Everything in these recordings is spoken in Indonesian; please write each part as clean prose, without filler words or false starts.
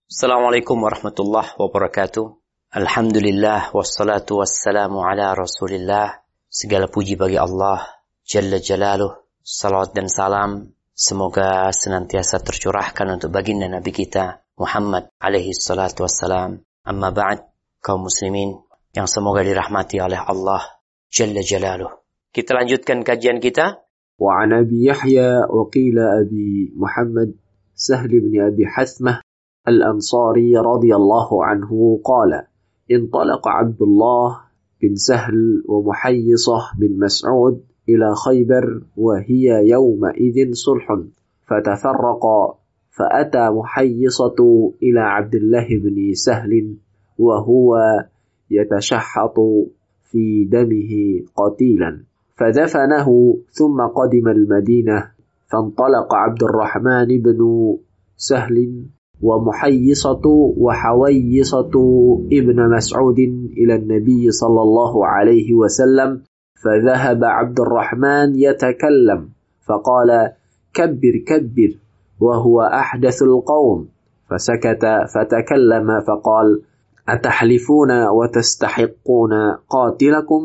Assalamualaikum warahmatullahi wabarakatuh. Alhamdulillah wassalatu wassalamu ala Rasulillah. Segala puji bagi Allah Jalla Jalaluh. Salawat dan salam semoga senantiasa tercurahkan untuk baginda Nabi kita Muhammad alaihi salatu wassalam. Amma ba'd, kaum muslimin yang semoga dirahmati oleh Allah Jalla Jalaluh. Kita lanjutkan kajian kita. Wa an Abi Yahya wa qila Abi Muhammad Sahl bin Abi Hathmah الأنصاري رضي الله عنه قال انطلق عبد الله بن سهل ومحيصة بن مسعود إلى خيبر وهي يومئذ صلح فتفرقا فأتى محيصة إلى عبد الله بن سهل وهو يتشحط في دمه قتيلا فدفنه ثم قدم المدينة فانطلق عبد الرحمن بن سهل ومحيصة وحويصة ابن مسعود إلى النبي صلى الله عليه وسلم فذهب عبد الرحمن يتكلم فقال كبر كبر وهو أحدث القوم فسكت فتكلم فقال أتحلفون وتستحقون قاتلكم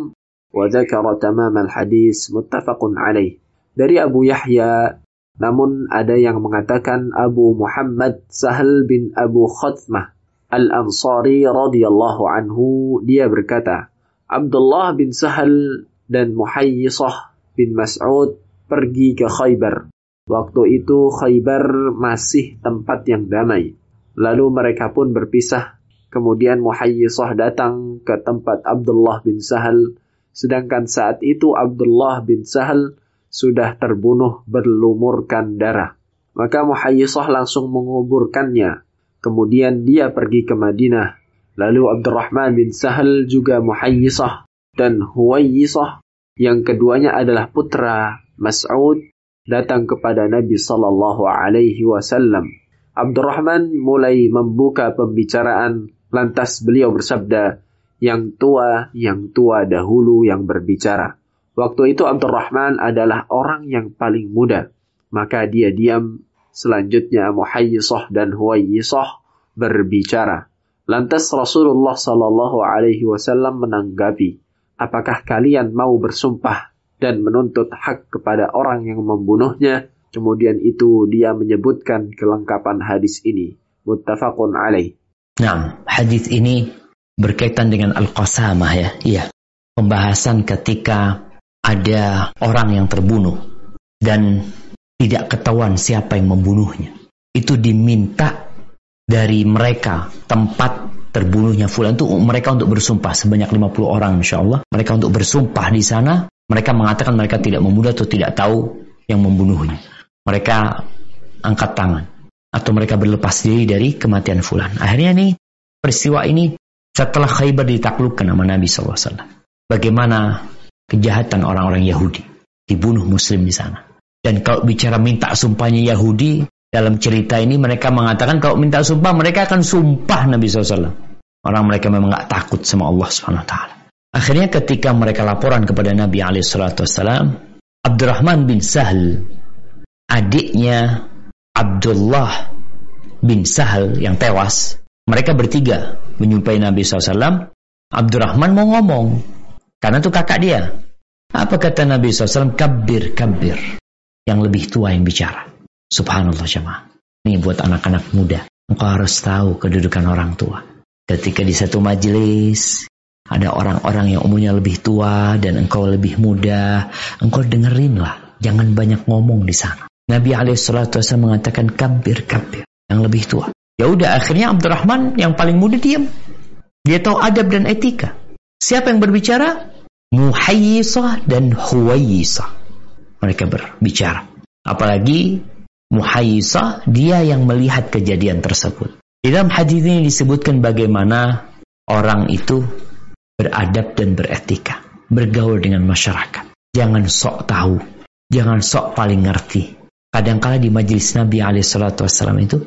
وذكر تمام الحديث متفق عليه. Dari Abu Yahya, namun ada yang mengatakan Abu Muhammad Sahal bin Abu Khatmah Al-Ansari radhiyallahu anhu, dia berkata, Abdullah bin Sahal dan Muhayyisah bin Mas'ud pergi ke Khaybar. Waktu itu Khaybar masih tempat yang damai. Lalu mereka pun berpisah. Kemudian Muhayyisah datang ke tempat Abdullah bin Sahal, sedangkan saat itu Abdullah bin Sahal sudah terbunuh berlumurkan darah. Maka Muhayyisah langsung menguburkannya. Kemudian dia pergi ke Madinah. Lalu Abdurrahman bin Sahal juga Muhayyisah dan Huwayyisah, yang keduanya adalah putra Mas'ud, datang kepada Nabi sallallahu alaihi wasallam. Abdurrahman mulai membuka pembicaraan, lantas beliau bersabda, yang tua dahulu yang berbicara. Waktu itu Abdurrahman adalah orang yang paling muda. Maka dia diam. Selanjutnya Muhayyisah dan Huwayyisah berbicara. Lantas Rasulullah sallallahu alaihi wasallam menanggapi, apakah kalian mau bersumpah dan menuntut hak kepada orang yang membunuhnya? Kemudian itu dia menyebutkan kelengkapan hadis ini. Muttafaqun alaih. Nah, hadis ini berkaitan dengan al-qasamah ya. Iya. Pembahasan ketika ada orang yang terbunuh dan tidak ketahuan siapa yang membunuhnya. Itu diminta dari mereka tempat terbunuhnya fulan itu mereka untuk bersumpah sebanyak 50 orang insyaallah. Mereka untuk bersumpah di sana, mereka mengatakan mereka tidak membunuh atau tidak tahu yang membunuhnya. Mereka angkat tangan atau mereka berlepas diri dari kematian fulan. Akhirnya nih peristiwa ini setelah Khaybar ditaklukkan sama Nabi SAW. Bagaimana kejahatan orang-orang Yahudi, dibunuh Muslim di sana. Dan kalau bicara minta sumpahnya Yahudi, dalam cerita ini mereka mengatakan kalau minta sumpah mereka akan sumpah Nabi SAW. Orang mereka memang gak takut sama Allah SWT. Akhirnya ketika mereka laporan kepada Nabi SAW, Abdurrahman bin Sahal, adiknya Abdullah bin Sahal yang tewas, mereka bertiga menyumpai Nabi SAW. Abdurrahman mau ngomong, karena itu kakak dia. Apa kata Nabi SAW? Kabir, kabir. Yang lebih tua yang bicara. Subhanallah jemaah. Ini buat anak-anak muda. Engkau harus tahu kedudukan orang tua. Ketika di satu majelis, ada orang-orang yang umurnya lebih tua dan engkau lebih muda, engkau dengerinlah. Jangan banyak ngomong di sana. Nabi SAW mengatakan kabir, kabir. Yang lebih tua. Ya udah, akhirnya Abdurrahman yang paling muda diam. Dia tahu adab dan etika. Siapa yang berbicara? Muhayyisah dan Huwayyisah. Mereka berbicara. Apalagi Muhayyisah, dia yang melihat kejadian tersebut. Di dalam hadis ini disebutkan bagaimana orang itu beradab dan beretika. Bergaul dengan masyarakat. Jangan sok tahu. Jangan sok paling ngerti. Kadang-kala di majelis Nabi SAW itu,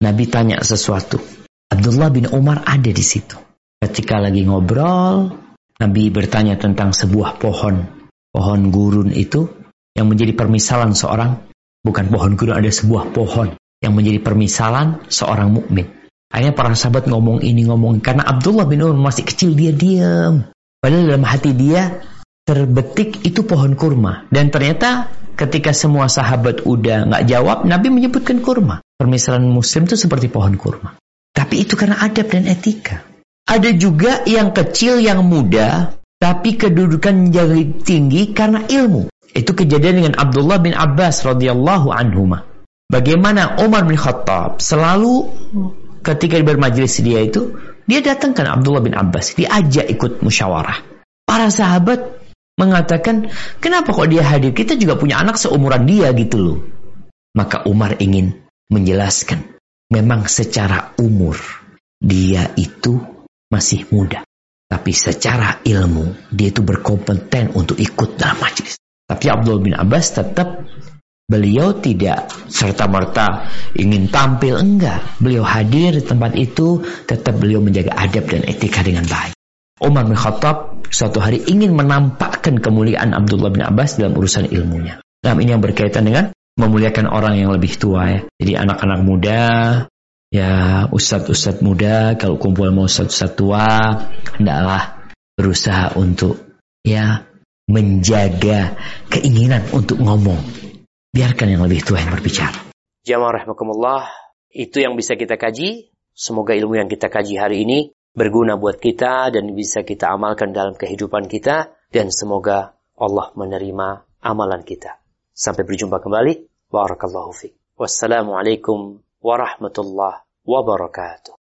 Nabi tanya sesuatu. Abdullah bin Umar ada di situ. Ketika lagi ngobrol, Nabi bertanya tentang sebuah pohon gurun itu yang menjadi permisalan seorang, bukan pohon gurun, ada sebuah pohon yang menjadi permisalan seorang mukmin. Akhirnya para sahabat ngomong ini, ngomong. Karena Abdullah bin Umar masih kecil, dia diam. Padahal dalam hati dia terbetik itu pohon kurma. Dan ternyata ketika semua sahabat udah nggak jawab, Nabi menyebutkan kurma. Permisalan muslim itu seperti pohon kurma. Tapi itu karena adab dan etika. Ada juga yang kecil, yang muda, tapi kedudukan menjadi tinggi karena ilmu. Itu kejadian dengan Abdullah bin Abbas radhiyallahu anhuma. Bagaimana Umar bin Khattab selalu ketika bermajlis dia datangkan Abdullah bin Abbas, diajak ikut musyawarah. Para sahabat mengatakan, kenapa kok dia hadir? Kita juga punya anak seumuran dia gitu loh. Maka Umar ingin menjelaskan, memang secara umur dia itu masih muda. Tapi secara ilmu dia itu berkompeten untuk ikut dalam majlis. Tapi Abdullah bin Abbas tetap, beliau tidak serta-merta ingin tampil, enggak. Beliau hadir di tempat itu, tetap beliau menjaga adab dan etika dengan baik. Umar bin Khattab suatu hari ingin menampakkan kemuliaan Abdullah bin Abbas dalam urusan ilmunya. Nah, ini yang berkaitan dengan memuliakan orang yang lebih tua ya. Jadi anak-anak muda, ya ustadz-ustadz muda, kalau kumpul sama ustadz-ustadz tua, hendaklah berusaha untuk ya menjaga keinginan untuk ngomong. Biarkan yang lebih tua yang berbicara. Jamaah rahimakumullah, itu yang bisa kita kaji. Semoga ilmu yang kita kaji hari ini berguna buat kita dan bisa kita amalkan dalam kehidupan kita. Dan semoga Allah menerima amalan kita. Sampai berjumpa kembali. Barakallahu fiik. Wassalamualaikum warahmatullahi wabarakatuh.